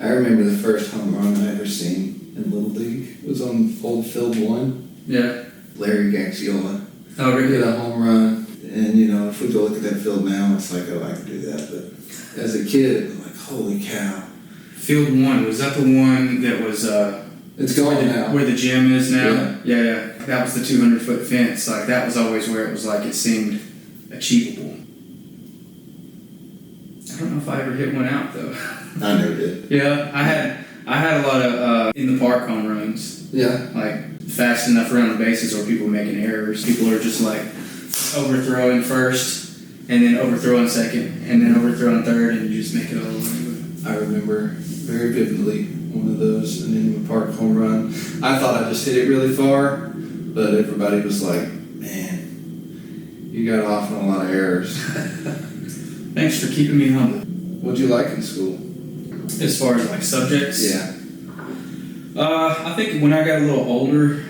I remember the first home run I ever seen in Little League. It was on old Field 1. Yeah. Larry Gaxiola. Oh, really? Hit a home run. And, you know, if we go look at that field now, it's like, oh, I can do that. But as a kid, it was like, holy cow. Field 1, was that the one that was... It's gone now. Where the gym is now? Yeah. Yeah. That was the 200-foot fence. Like, that was always where it was like, it seemed achievable. I don't know if I ever hit one out, though. I never did. Yeah, I had a lot of in the park home runs. Yeah. Like, fast enough around the bases or people making errors. People are just like overthrowing first, and then overthrowing second, and then overthrowing third, and you just make it all the way. I remember very vividly one of those, an in the park home run. I thought I just hit it really far, but everybody was like, man, you got off on a lot of errors. Thanks for keeping me humble. What'd you like in school? As far as like subjects? Yeah. I think when I got a little older,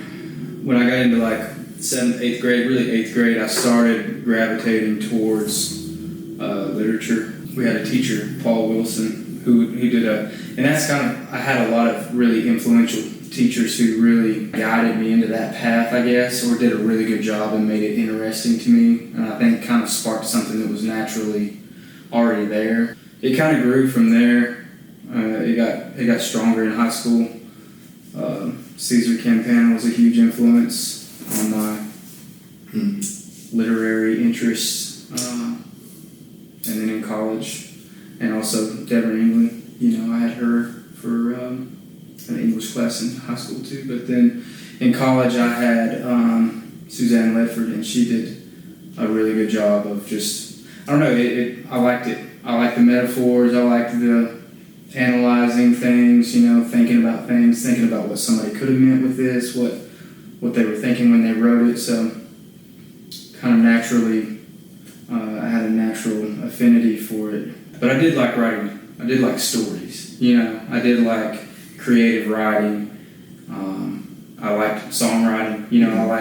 when I got into like 7th, 8th grade, really 8th grade, I started gravitating towards literature. We had a teacher, Paul Wilson, who did and that's I had a lot of really influential teachers who really guided me into that path, I guess, or did a really good job and made it interesting to me. And I think kind of sparked something that was naturally already there. It kind of grew from there. It got stronger in high school. Caesar Campana was a huge influence on my literary interests. And then in college, and also Deborah England. You know, I had her for an English class in high school too. But then in college, I had Suzanne Ledford, and she did a really good job of just, I don't know, I liked it. I liked the metaphors, I liked the analyzing things, you know, thinking about things, thinking about what somebody could have meant with this, what they were thinking when they wrote it. So kind of naturally, I had a natural affinity for it. But I did like writing. I did like stories, you know. I did like creative writing. I liked songwriting, you know.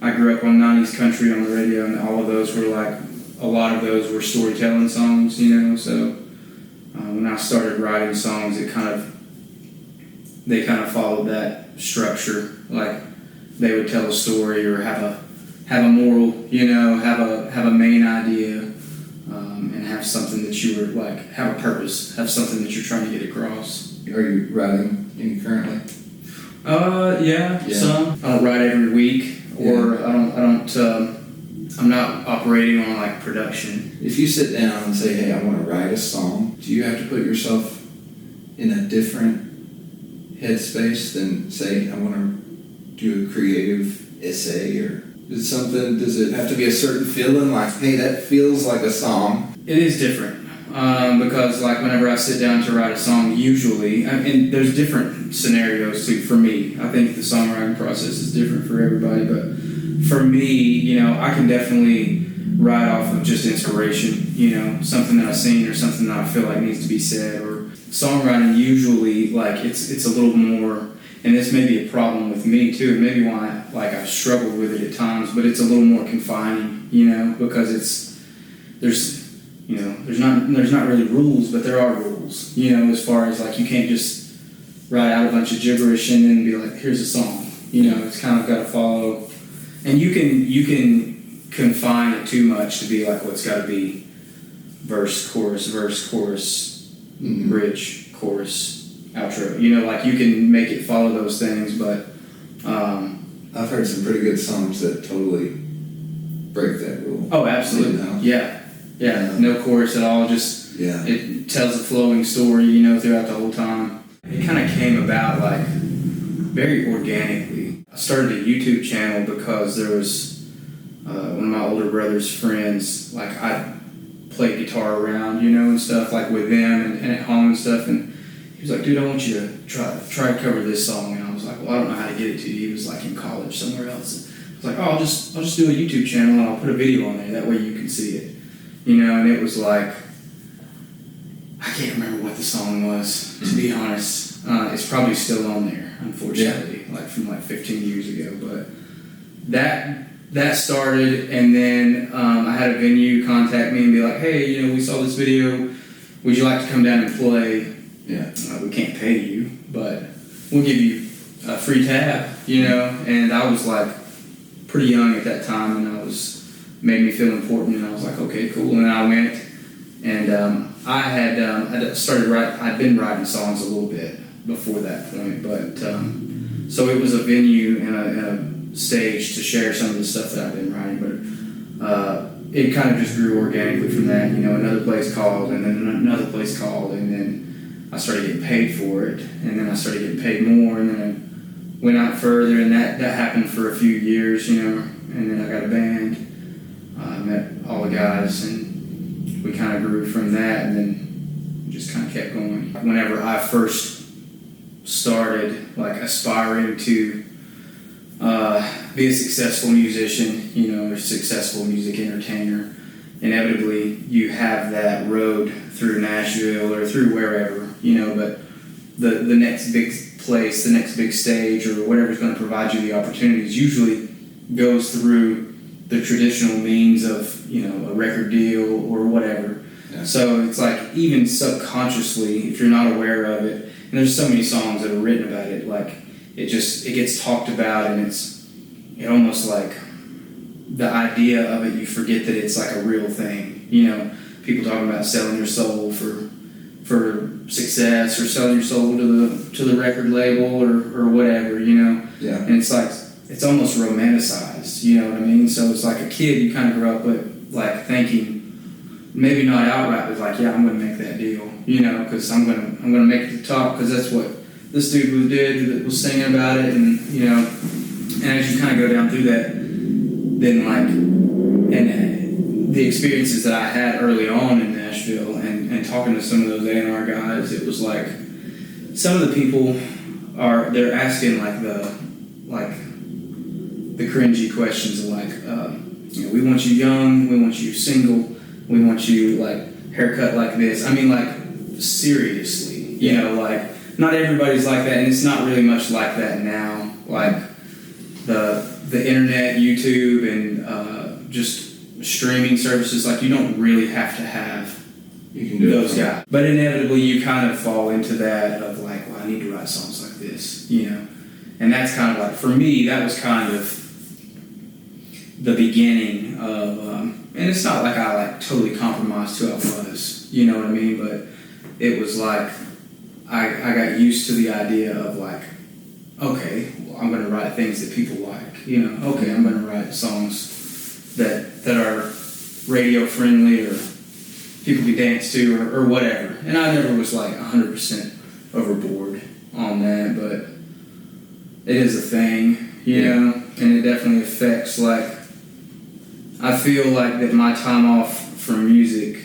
I grew up on 90s country on the radio, and all of those were like, a lot of those were storytelling songs, you know. So when I started writing songs, they kind of followed that structure. Like they would tell a story or have a moral, you know, have a main idea. And have something that you were like, have a purpose, have something that you're trying to get across. Are you writing any currently? Yeah, some. I don't write every week, or I'm not operating on like production. If you sit down and say, hey, I want to write a song, do you have to put yourself in a different headspace than say, I want to do a creative essay, or does it have to be a certain feeling, like, hey, that feels like a song? It is different, because like whenever I sit down to write a song, usually, and there's different scenarios too for me. I think the songwriting process is different for everybody, but for me, you know, I can definitely write off of just inspiration, you know, something that I've seen or something that I feel like needs to be said. Or songwriting usually, like, it's a little more, and this may be a problem with me too, and maybe why I've struggled with it at times, but it's a little more confining, you know, because there's not really rules, but there are rules, you know, as far as like you can't just write out a bunch of gibberish and then be like, here's a song, you know. It's kind of got to follow, and you can confine it too much to be like, well, it's got to be verse, chorus, bridge, chorus, outro, you know, like you can make it follow those things, but I've heard some pretty good songs that totally break that rule. Oh, absolutely. You know? Yeah, no chorus at all, just it tells a flowing story, you know, throughout the whole time. It kind of came about like very organically. I started a YouTube channel because there was one of my older brother's friends, like I played guitar around, you know, and stuff, like with them and at home and stuff, and he was like, dude, I want you to try to cover this song. And I was like, well, I don't know how to get it to you. He was like in college somewhere else. I was like, oh, I'll just do a YouTube channel and I'll put a video on there. That way you can see it. You know, and it was like, I can't remember what the song was, to be honest. It's probably still on there, unfortunately, like from like 15 years ago. But that started, and then I had a venue contact me and be like, hey, you know, we saw this video. Would you like to come down and play? Yeah. We can't pay you, but we'll give you a free tab, you know. And I was like pretty young at that time, and made me feel important, and I was like, okay, cool. And then I went, and I'd been writing songs a little bit before that point, but so it was a venue and a stage to share some of the stuff that I've been writing, but it kind of just grew organically from that. You know, another place called, and then another place called, and then I started getting paid for it, and then I started getting paid more, and then I went out further, and that happened for a few years, you know, and then I got a band, met all the guys, and we kind of grew from that, and then just kind of kept going. Whenever I first started, like, aspiring to be a successful musician, you know, or successful music entertainer, inevitably you have that road through Nashville or through wherever, you know, but the next big place, the next big stage, or whatever's going to provide you the opportunities usually goes through the traditional means of, you know, a record deal or whatever. Yeah. So it's like, even subconsciously, if you're not aware of it, and there's so many songs that are written about it, like, it gets talked about, and it almost like the idea of it, you forget that it's like a real thing. You know, people talking about selling your soul for success, or selling your soul to the record label, or whatever, you know. Yeah. And it's like, it's almost romanticized, you know what I mean? So it's like a kid, you kind of grow up with, like, thinking, maybe not outright, but like, yeah, I'm going to make that deal, you know, because I'm going to make it to the top, because that's what this dude did that was singing about it, and, you know, and as you kind of go down through that, then, like, and the experiences that I had early on in Nashville, and talking to some of those A&R guys, it was like, some of the people they're asking the cringy questions of, like, you know, we want you young, we want you single, we want you, like, haircut like this. I mean, like, seriously, you know, like, not everybody's like that, and it's not really much like that now. Like, the internet, YouTube, and just streaming services, like, you don't really have to have those guys. But inevitably, you kind of fall into that of, like, well, I need to write songs like this, you know. And that's kind of like, for me, that was kind of the beginning of, and it's not like I, like, totally compromised who I was, you know what I mean? But it was like, I got used to the idea of, like, okay, well, I'm going to write things that people like, you know. Okay, I'm going to write songs that are radio friendly, or people can dance to, or whatever. And I never was, like, 100% overboard on that, but it is a thing, you know, and it definitely affects, like, I feel like that my time off from music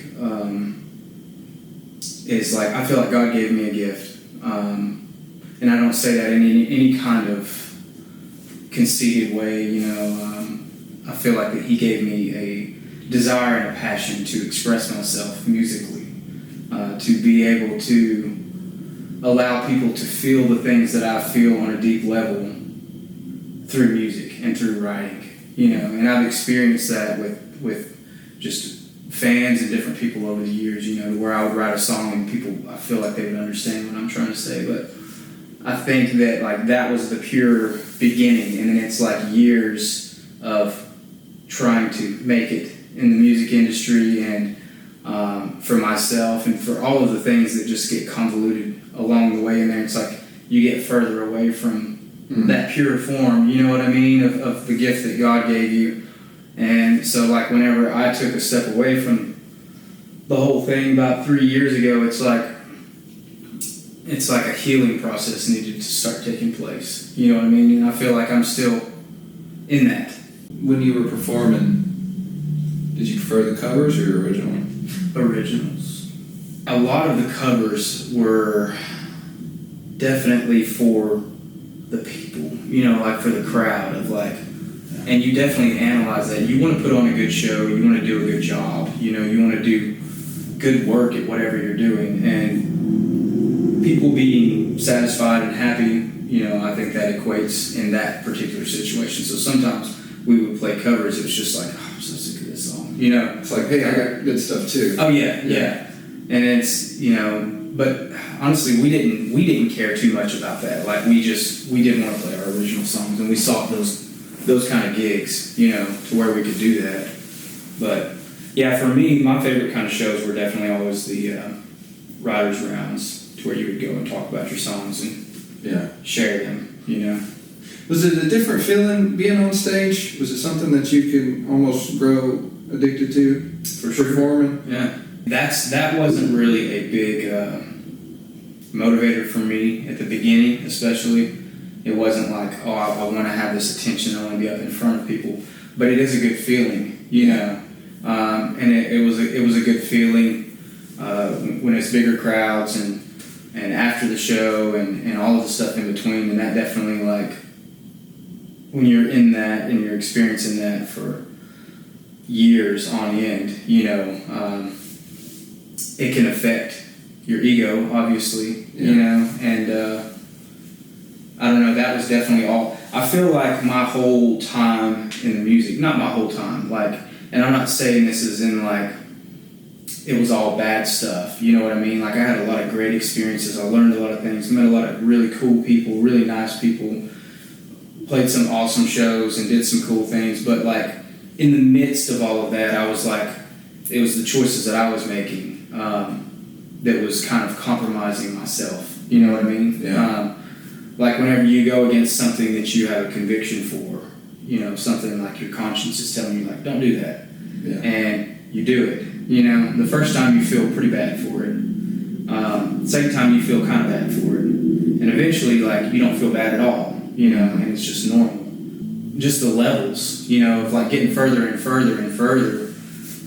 is like, I feel like God gave me a gift, and I don't say that in any kind of conceited way, you know. I feel like that He gave me a desire and a passion to express myself musically, to be able to allow people to feel the things that I feel on a deep level through music and through writing, you know. And I've experienced that with just fans and different people over the years, you know, where I would write a song and people, I feel like they would understand what I'm trying to say. But I think that, like, that was the pure beginning, and then it's like years of trying to make it in the music industry, and for myself, and for all of the things that just get convoluted along the way in there. It's like you get further away from that pure form, you know what I mean, of the gift that God gave you. And so, like, whenever I took a step away from the whole thing about 3 years ago, it's like a healing process needed to start taking place, you know what I mean? And I feel like I'm still in that. When you were performing, did you prefer the covers or your original? Originals. A lot of the covers were definitely for the people, you know, like, for the crowd, of, like, and you definitely analyze that. You want to put on a good show, you want to do a good job, you know, you want to do good work at whatever you're doing, and people being satisfied and happy, you know, I think that equates in that particular situation. So sometimes we would play covers, it was just like, oh, such a good song, you know. It's like, hey, I got good stuff too. Oh, yeah. And it's, you know, but honestly, we didn't care too much about that. Like we didn't want to play our original songs, and we sought those kind of gigs, you know, to where we could do that. But yeah, for me, my favorite kind of shows were definitely always the writers' rounds, to where you would go and talk about your songs and share them, you know. Was it a different feeling being on stage? Was it something that you could almost grow addicted to? For sure. Performing? Yeah. That wasn't really a big motivator for me at the beginning, especially. It wasn't like, oh, I want to have this attention, I want to be up in front of people. But it is a good feeling, you know. And it was a good feeling when it's bigger crowds and after the show and all of the stuff in between. And that definitely, like, when you're in that and you're experiencing that for years on end, you know, it can affect your ego, obviously, you know, and I don't know, that was definitely all. I feel like my whole time in the music, not my whole time, like, and I'm not saying this is in like, it was all bad stuff, you know what I mean? Like, I had a lot of great experiences, I learned a lot of things, met a lot of really cool people, really nice people, played some awesome shows and did some cool things, but like, in the midst of all of that, I was like, it was the choices that I was making that was kind of compromising myself, you know what I mean? Yeah. Like whenever you go against something that you have a conviction for, you know, something like your conscience is telling you, like, don't do that. Yeah. And you do it. You know, the first time you feel pretty bad for it. Second time you feel kind of bad for it. And eventually, like, you don't feel bad at all, you know, and it's just normal. Just the levels, you know, of like getting further and further and further.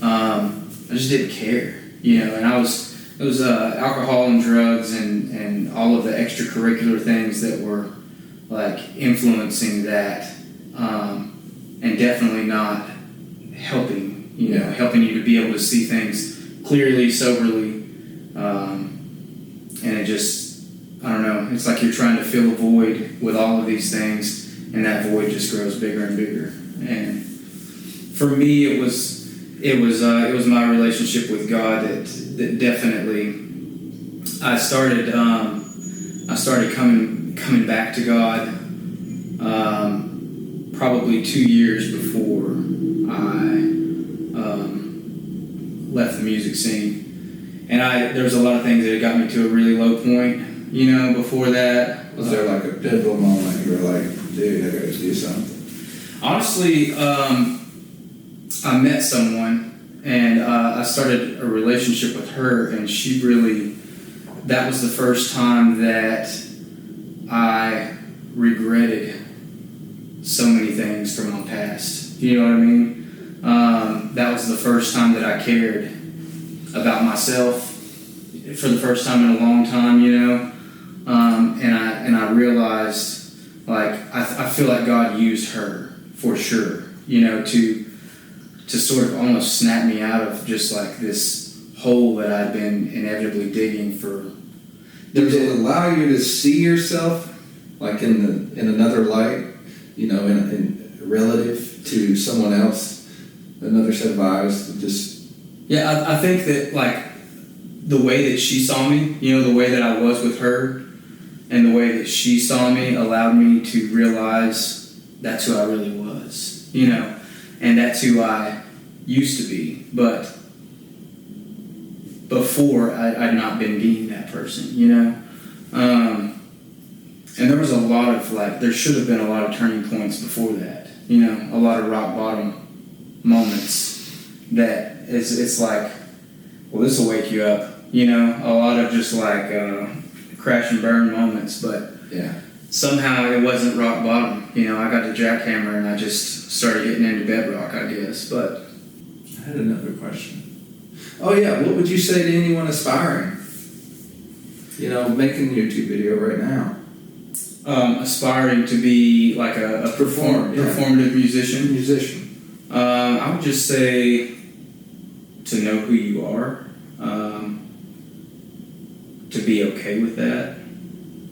I just didn't care, you know, and it was alcohol and drugs and all of the extracurricular things that were like influencing that, and definitely not helping, you know, helping you to be able to see things clearly, soberly, and it just, I don't know, it's like you're trying to fill a void with all of these things, and that void just grows bigger and bigger. And for me, it was my relationship with God that definitely I started coming back to God probably 2 years before I left the music scene, and there was a lot of things that had got me to a really low point, you know, before that. Was there like a pivotal moment you were like, dude, I gotta do something? Honestly, I met someone, and I started a relationship with her, and she really, that was the first time that I regretted so many things from my past. You know what I mean? That was the first time that I cared about myself for the first time in a long time, you know? And I realized, like, I feel like God used her for sure, you know, to sort of almost snap me out of just like this hole that I'd been inevitably digging for. Did it allow you to see yourself like in another light, you know, in relative to someone else, another set of eyes that just... Yeah, I think that like the way that she saw me, you know, the way that I was with her and the way that she saw me allowed me to realize that's who I really was, you know, and that's who I used to be, but before I'd not been being that person, you know. And there was a lot of like, there should have been a lot of turning points before that, you know, a lot of rock bottom moments that it's like, well, this will wake you up, you know, a lot of just like crash and burn moments, but yeah, somehow it wasn't rock bottom, you know. I got the jackhammer and I just started getting into bedrock, I guess. But I had another question. Oh yeah, what would you say to anyone aspiring? You know, making a YouTube video right now. Aspiring to be like a performative musician. I would just say to know who you are, to be okay with that,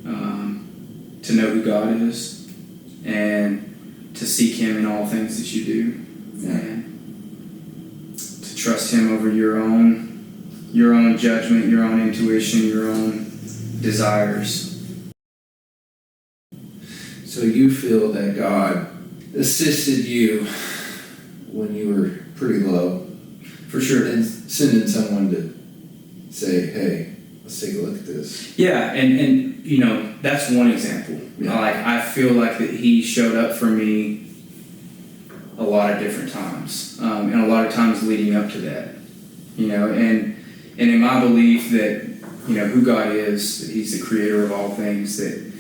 to know who God is, and to seek Him in all things that you do, and to trust Him over your own judgment, your own intuition, your own desires. So you feel that God assisted you when you were pretty low, For sure. and sending someone to say, hey, let's take a look at this. Yeah, and you know, that's one example. Yeah. Like, I feel like that he showed up for me a lot of different times, and a lot of times leading up to that. You know, and in my belief that, you know, who God is, that he's the creator of all things, that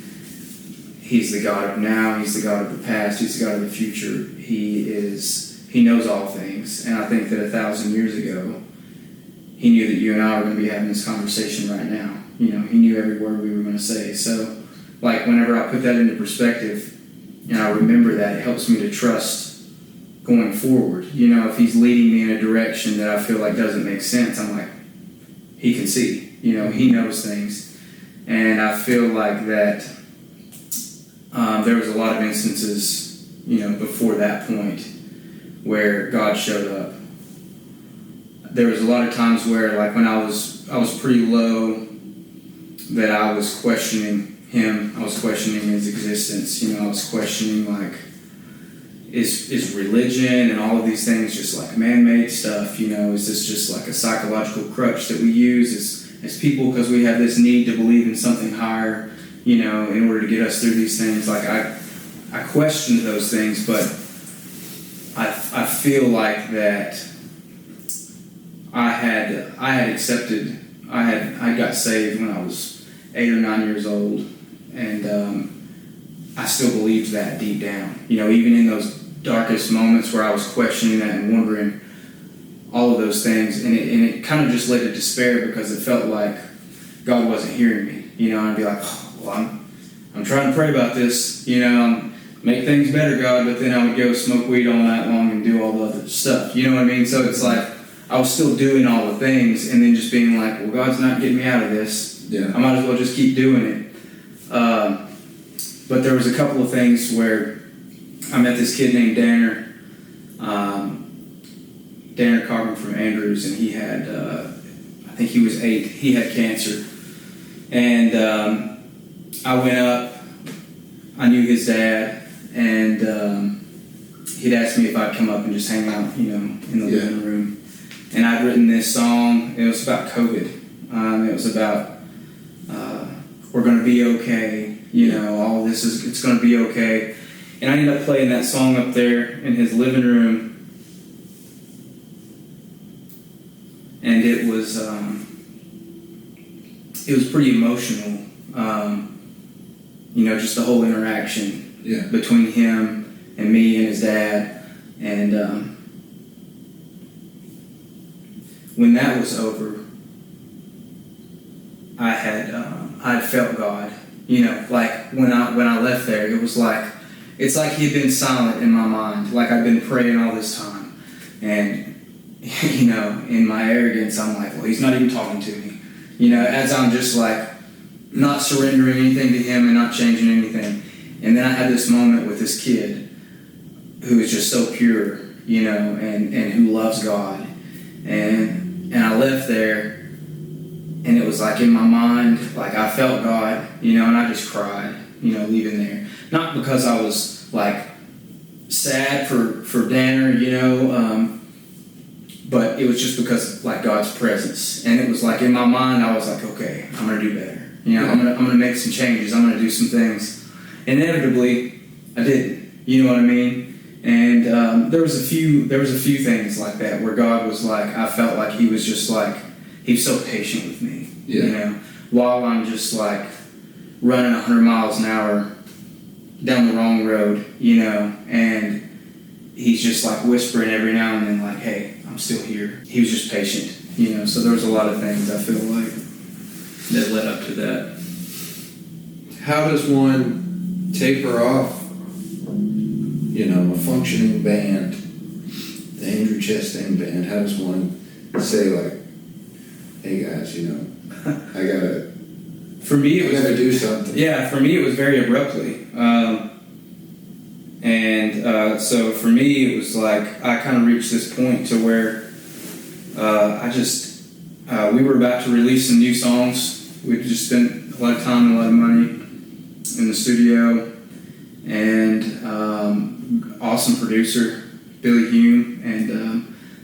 he's the God of now, he's the God of the past, he's the God of the future. He knows all things. And I think that 1,000 years ago, he knew that you and I were going to be having this conversation right now. You know, he knew every word we were going to say. So, like, whenever I put that into perspective and I remember that, it helps me to trust going forward. You know, if he's leading me in a direction that I feel like doesn't make sense, I'm like, he can see. You know, he knows things. And I feel like that there was a lot of instances, you know, before that point where God showed up. There was a lot of times where, like, when I was pretty low, that I was questioning him. I was questioning his existence. You know, I was questioning, like, is religion and all of these things just like man-made stuff? You know, is this just like a psychological crutch that we use as people because we have this need to believe in something higher, you know, in order to get us through these things? Like, I questioned those things, but I feel like that I had accepted, I got saved when I was 8 or 9 years old, and I still believed that deep down. You know, even in those darkest moments where I was questioning that and wondering all of those things, and it kind of just led to despair because it felt like God wasn't hearing me. You know, I'd be like, oh, well, I'm trying to pray about this, you know, make things better, God, but then I would go smoke weed all night long and do all the other stuff. You know what I mean? So it's like I was still doing all the things and then just being like, well, God's not getting me out of this. Yeah. I might as well just keep doing it. But there was a couple of things where I met this kid named Danner Carbon from Andrews, and he had, I think he was 8. He had cancer. And I went up, I knew his dad, and he'd asked me if I'd come up and just hang out, you know, in the living room. And I'd written this song. It was about COVID. It was about we're going to be okay, you know, all this is, it's going to be okay. And I ended up playing that song up there in his living room. And it was pretty emotional, you know, just the whole interaction between him and me and his dad. And when that was over, I'd felt God. You know, like when I left there, it was like, it's like he'd been silent in my mind. Like I'd been praying all this time. And, you know, in my arrogance, I'm like, well, he's not even talking to me. You know, as I'm just like not surrendering anything to him and not changing anything. And then I had this moment with this kid who is just so pure, you know, and who loves God. And I left there, and it was like in my mind, like I felt God, you know, and I just cried, you know, leaving there. Not because I was like sad for Danner, you know, but it was just because like God's presence. And it was like in my mind, I was like, okay, I'm gonna do better. You know, I'm gonna make some changes. I'm gonna do some things. Inevitably, I didn't. You know what I mean? And there was a few things like that where God was like, I felt like He was just like, He was so patient with me. Yeah. You know, while I'm just like running 100 miles an hour down the wrong road, you know, and He's just like whispering every now and then, like, hey, I'm still here. He was just patient, you know. So there was a lot of things I feel like that led up to that. How does one taper off, you know, a functioning band, the Andrew Chastain band? How does one say, like, hey guys, you know, I gotta do something? Yeah, for me it was very abruptly. So for me it was like I kind of reached this point to where we were about to release some new songs. We'd just spent lot of time, a lot of money in the studio, and awesome producer, Billy Hume, and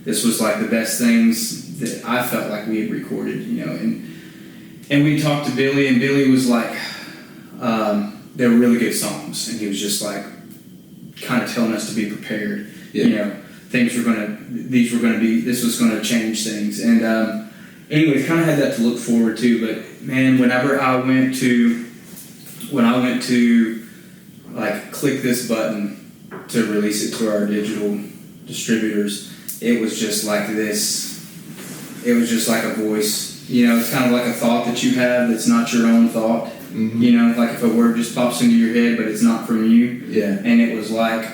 this was like the best things that I felt like we had recorded, and we talked to Billy, and Billy was like, they were really good songs, and he was just like kind of telling us to be prepared. Yeah. This was gonna change things, and anyways, kind of had that to look forward to. But man, whenever I went to like click this button to release it to our digital distributors, it was just like this. It was just like a voice. It's kind of like a thought that you have that's not your own thought. Mm-hmm. Like if a word just pops into your head, but it's not from you. Yeah. And it was like,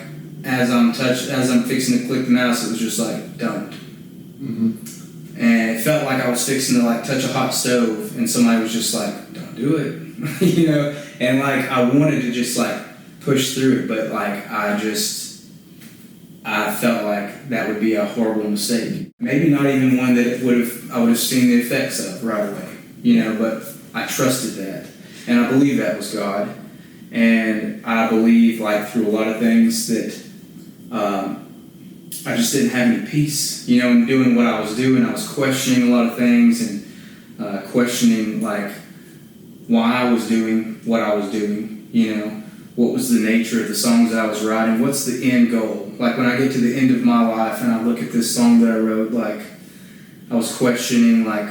as I'm fixing to click the mouse, it was just like, don't. Mm-hmm. And it felt like I was fixing to like touch a hot stove, and somebody was just like, don't do it. And like I wanted to just like push through it, but like I felt like that would be a horrible mistake. Maybe not even one that I would have seen the effects of right away. But I trusted that, and I believe that was God. And I believe, like, through a lot of things that I just didn't have any peace. In doing what I was doing, I was questioning a lot of things, and questioning, like, why I was doing what I was doing. What was the nature of the songs that I was writing? What's the end goal? Like, when I get to the end of my life and I look at this song that I wrote, like, I was questioning, like,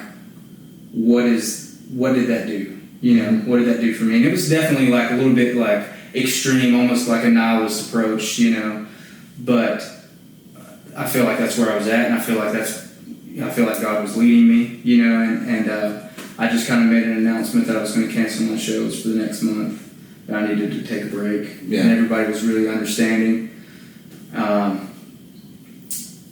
what did that do? What did that do for me? And it was definitely like a little bit like extreme, almost like a nihilist approach, but I feel like that's where I was at, and I feel like God was leading me, and I just kind of made an announcement that I was going to cancel my shows for the next month, that I needed to take a break. Yeah. And everybody was really understanding.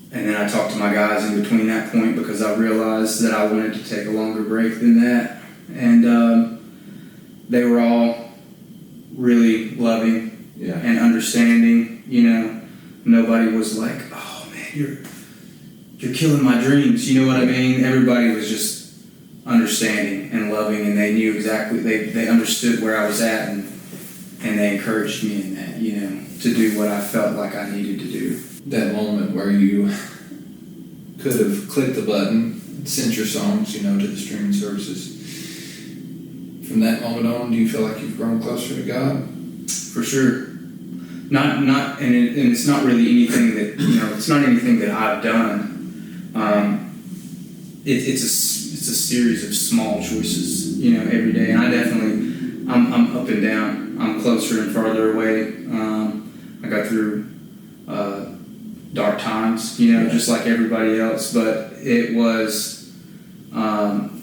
And then I talked to my guys in between that point, because I realized that I wanted to take a longer break than that. And they were all really loving and understanding. Nobody was like, "Oh man, you're killing my dreams." You know what I mean? Everybody was just understanding and loving, and they knew exactly. They understood where I was at, and they encouraged me in that. To do what I felt like I needed to do. That moment where you could have clicked the button, sent your songs, to the streaming services. From that moment on, do you feel like you've grown closer to God? For sure. And it's not really anything that it's not anything that I've done. It's a series of small choices, every day. And I definitely, I'm up and down. I'm closer and farther away. I got through dark times, just like everybody else. But it was.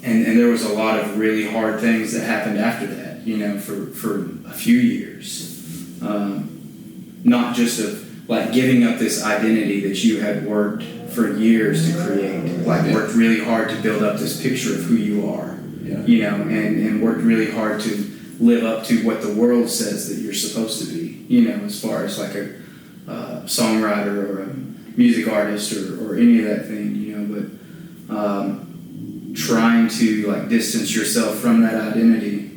And there was a lot of really hard things that happened after that, for a few years. Not just of like giving up this identity that you had worked for years to create, worked really hard to build up this picture of who you are, and worked really hard to live up to what the world says that you're supposed to be, as far as like a songwriter or a music artist or any of that thing, but trying to like distance yourself from that identity,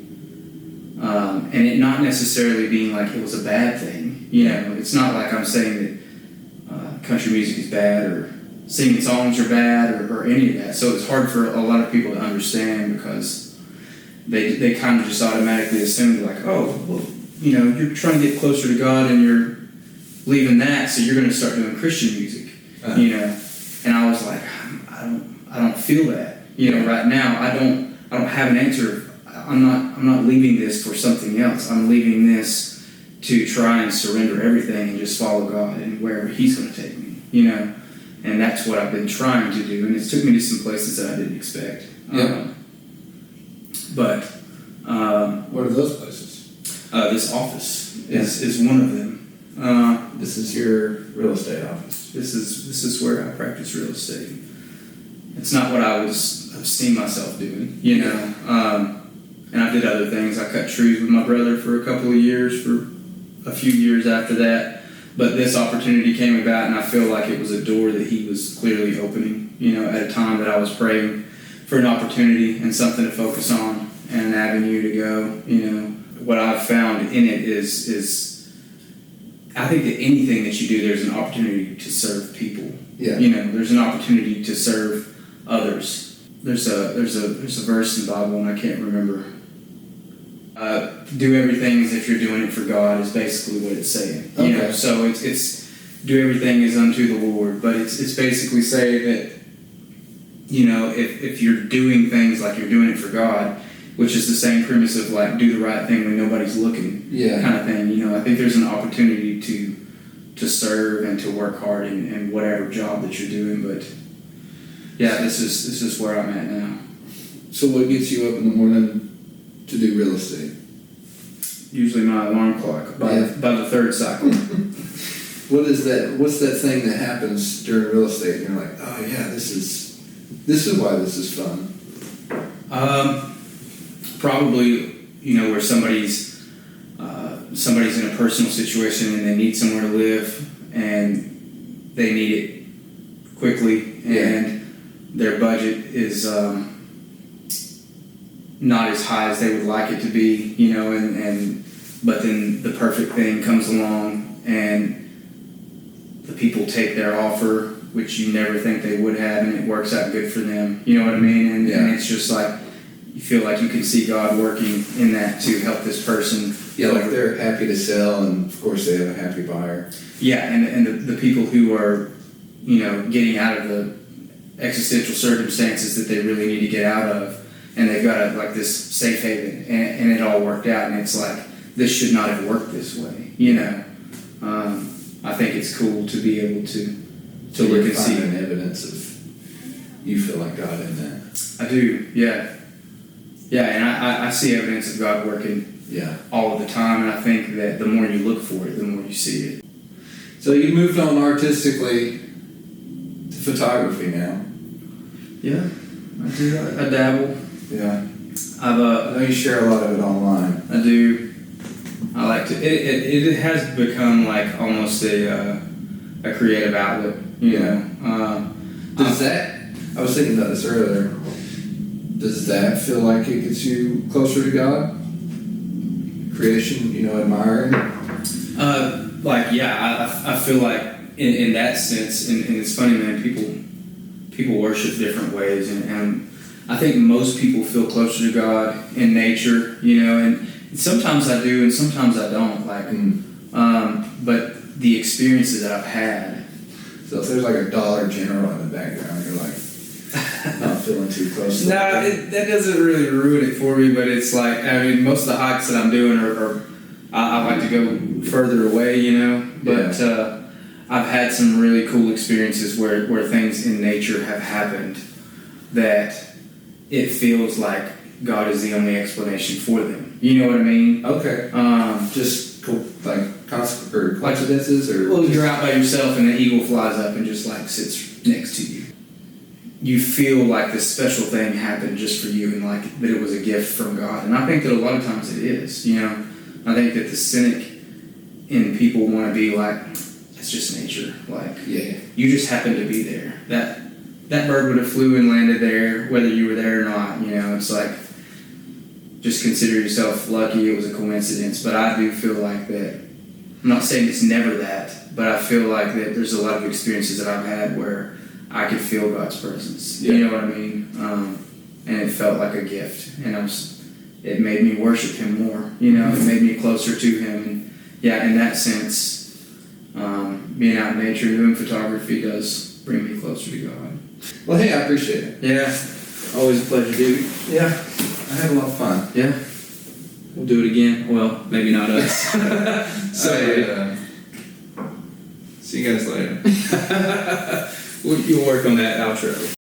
and it not necessarily being like it was a bad thing. It's not like I'm saying that country music is bad or singing songs are bad or any of that. So it's hard for a lot of people to understand, because they kind of just automatically assume like, oh, well, you're trying to get closer to God and you're leaving that, so you're going to start doing Christian music, And I was like, I don't feel that. Right now, I don't have an answer. I'm not leaving this for something else. I'm leaving this to try and surrender everything and just follow God and wherever He's going to take me. And that's what I've been trying to do. And it's took me to some places that I didn't expect. Yeah. But what are those places? This office is one of them. This is your real estate office. This is where I practice real estate. It's not what I've seen myself doing, and I did other things. I cut trees with my brother for a couple of years, for a few years after that. But this opportunity came about, and I feel like it was a door that He was clearly opening, at a time that I was praying for an opportunity and something to focus on. and an avenue to go. You know, what I've found in it is I think that anything that you do, there's an opportunity to serve people. Yeah. You know, there's an opportunity to serve others. There's a verse in the Bible, and I can't remember. Do everything as if you're doing it for God is basically what it's saying. Okay. You know, so it's do everything as unto the Lord, but it's basically saying that, you know, if you're doing things like you're doing it for God, which is the same premise of like do the right thing when nobody's looking, kind of thing. You know, I think there's an opportunity to serve and to work hard in whatever job that you're doing. But yeah, this is where I'm at now. So what gets you up in the morning to do real estate? Usually my alarm clock by the third cycle. What is that? What's that thing that happens during real estate? And you're like, oh yeah, this is why this is fun. Probably, you know, where somebody's in a personal situation and they need somewhere to live and they need it quickly, and their budget is not as high as they would like it to be, you know, and but then the perfect thing comes along and the people take their offer, which you never think they would have, and it works out good for them. You know what I mean? And it's just like you feel like you can see God working in that to help this person. Yeah, like they're happy to sell, and of course they have a happy buyer. Yeah, and the people who are, you know, getting out of the existential circumstances that they really need to get out of, and they've got like this safe haven, and it all worked out, and it's like, this should not have worked this way, you know. I think it's cool to be able to look and see evidence of you feel like God in that. I do, yeah. Yeah, and I see evidence of God working all of the time, and I think that the more you look for it, the more you see it. So you moved on artistically to photography now. Yeah, I do. I dabble. Yeah. I know you share a lot of it online. I do. I like to. It has become like almost a creative outlet. You know. Does that? I was thinking about this earlier. Does that feel like it gets you closer to God? Creation, you know, admiring? I feel like in that sense, and it's funny, man, people worship different ways, and I think most people feel closer to God in nature, you know, and sometimes I do and sometimes I don't, but the experiences that I've had. So if there's like a Dollar General in the background, you're like, not feeling too close to that doesn't really ruin it for me, but it's like, I mean, most of the hikes that I'm doing are I like to go further away, you know, but I've had some really cool experiences where things in nature have happened that it feels like God is the only explanation for them. You know what I mean? Okay. Just like coincidences, or well, you're out by yourself and an eagle flies up and just like sits next to you. You feel like this special thing happened just for you, and like that it was a gift from God. And I think that a lot of times it is. You know, I think that the cynic in people want to be like, it's just nature. Like, you just happen to be there. That bird would have flew and landed there, whether you were there or not. You know, it's like, just consider yourself lucky. It was a coincidence. But I do feel like that. I'm not saying it's never that, but I feel like that there's a lot of experiences that I've had where I could feel God's presence. You know what I mean? And it felt like a gift, and it made me worship Him more. You know, it made me closer to Him. And yeah, in that sense, being out in nature, doing photography does bring me closer to God. Well, hey, I appreciate it. Yeah, always a pleasure, dude. Yeah, I had a lot of fun. Yeah, we'll do it again. Well, maybe not us. So, see you guys later. You'll work on that outro.